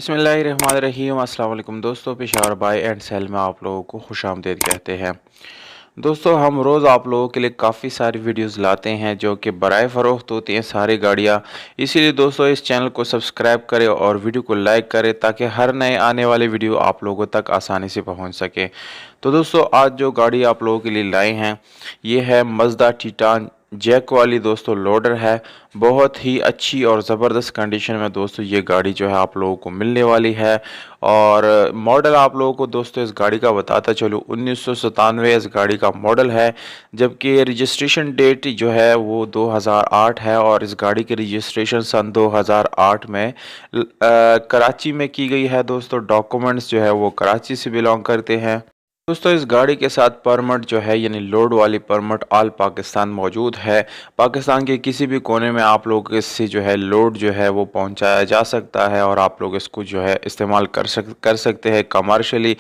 बिस्मिल्लाहिर्रहमानिर्रहीम। अस्सलाम वालेकुम दोस्तों, पेशावर बाय एंड सेल में आप लोगों को खुशामदीद कहते हैं। दोस्तों, हम रोज़ आप लोगों के लिए काफ़ी सारी वीडियोस लाते हैं जो कि बराए फ़रोख्त होती हैं सारी गाड़ियाँ। इसीलिए दोस्तों इस चैनल को सब्सक्राइब करें और वीडियो को लाइक करें ताकि हर नए आने वाले वीडियो आप लोगों तक आसानी से पहुँच सके। तो दोस्तों, आज जो गाड़ी आप लोगों के लिए लाए हैं ये है मज़दा टिटान जैक वाली दोस्तों लोडर है। बहुत ही अच्छी और ज़बरदस्त कंडीशन में दोस्तों ये गाड़ी जो है आप लोगों को मिलने वाली है। और मॉडल आप लोगों को दोस्तों इस गाड़ी का बताता चलूँ, 1997 इस गाड़ी का मॉडल है। जबकि रजिस्ट्रेशन डेट जो है वो 2008 है और इस गाड़ी की रजिस्ट्रेशन सन 2008 में कराची में की गई है। दोस्तों, डॉक्यूमेंट्स जो है वो कराची से बिलोंग करते हैं। दोस्तों, इस गाड़ी के साथ परमिट जो है यानी लोड वाली परमिट ऑल पाकिस्तान मौजूद है। पाकिस्तान के किसी भी कोने में आप लोग इससे जो है लोड जो है वो पहुंचाया जा सकता है और आप लोग इसको जो है इस्तेमाल कर सकते हैं कमर्शियली।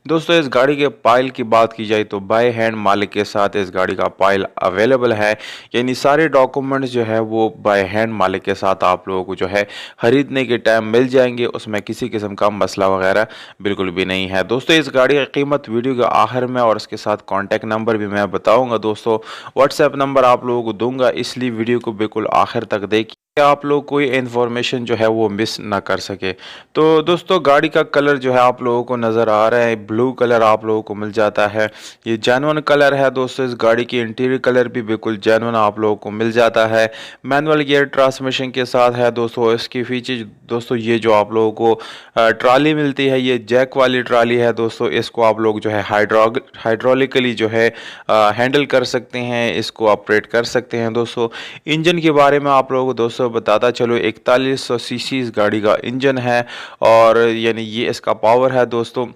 दोस्तों, इस गाड़ी के पाइल की बात की जाए तो बाय हैंड मालिक के साथ इस गाड़ी का पाइल अवेलेबल है, यानी सारे डॉक्यूमेंट्स जो है वो बाय हैंड मालिक के साथ आप लोगों को जो है खरीदने के टाइम मिल जाएंगे। उसमें किसी किस्म का मसला वगैरह बिल्कुल भी नहीं है। दोस्तों, इस गाड़ी की कीमत वीडियो के आखिर में और इसके साथ कॉन्टैक्ट नंबर भी मैं बताऊंगा। दोस्तों, व्हाट्सएप नंबर आप लोगों को दूंगा, इसलिए वीडियो को बिल्कुल आखिर तक देखिए, आप लोग कोई इन्फॉर्मेशन जो है वो मिस ना कर सके। तो दोस्तों, गाड़ी का कलर जो है आप लोगों को नज़र आ रहा है, ब्लू कलर आप लोगों को मिल जाता है। ये जेन्युइन कलर है। दोस्तों, इस गाड़ी की इंटीरियर कलर भी बिल्कुल जेन्युइन आप लोगों को मिल जाता है। मैनुअल गियर ट्रांसमिशन के साथ है। दोस्तों, इसकी फीचर दोस्तों ये जो आप लोगों को ट्राली मिलती है ये जैक वाली ट्राली है। दोस्तों, इसको आप लोग जो है हाइड्रोलिकली जो है हैंडल कर सकते हैं, इसको ऑपरेट कर सकते हैं। दोस्तों, इंजन के बारे में आप लोगों को दोस्तों बताता चलो, 4100 सीसी इस गाड़ी का इंजन है और यानी ये इसका पावर है। दोस्तों,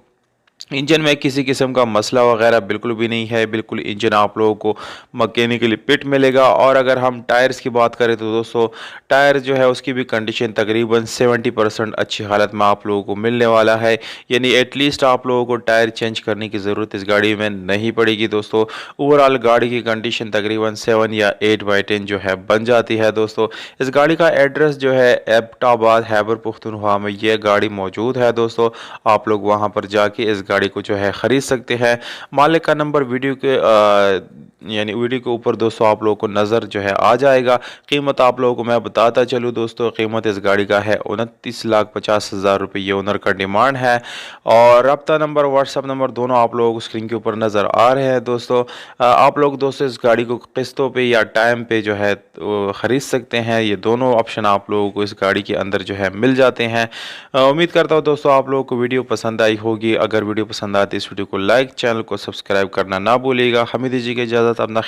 इंजन में किसी किस्म का मसला वगैरह बिल्कुल भी नहीं है। बिल्कुल इंजन आप लोगों को मैकेनिकली फिट मिलेगा। और अगर हम टायर्स की बात करें तो दोस्तों टायर जो है उसकी भी कंडीशन तकरीबन 70% अच्छी हालत में आप लोगों को मिलने वाला है, यानी एटलीस्ट आप लोगों को टायर चेंज करने की ज़रूरत इस गाड़ी में नहीं पड़ेगी। दोस्तों, ओवरऑल गाड़ी की कंडीशन तकरीबन 7 या 8/10 जो है बन जाती है। दोस्तों, इस गाड़ी का एड्रेस जो है एबटाबाद खैबर पख्तूनख्वा में यह गाड़ी मौजूद है। दोस्तों, आप लोग वहां पर जाके इस गाड़ी को जो है ख़रीद सकते हैं। मालिक का नंबर वीडियो के यानी वीडियो के ऊपर दोस्तों आप लोगों को नज़र जो है आ जाएगा। कीमत आप लोगों को मैं बताता चलूँ दोस्तों, कीमत इस गाड़ी का है 29,50,000 रुपये, ये ओनर का डिमांड है। और रब्ता नंबर व्हाट्सअप नंबर दोनों आप लोगों को स्क्रीन के ऊपर नज़र आ रहे हैं। दोस्तों, आप लोग दोस्तों इस गाड़ी को किस्तों पे या टाइम पे जो है ख़रीद सकते हैं। ये दोनों ऑप्शन आप लोगों को इस गाड़ी के अंदर जो है मिल जाते हैं। उम्मीद करता हूँ दोस्तों आप लोगों को वीडियो पसंद आई होगी। अगर वीडियो पसंद आती है इस वीडियो को लाइक, चैनल को सब्सक्राइब करना ना भूलिएगा। हमें दीजिए इजाज़त, अपना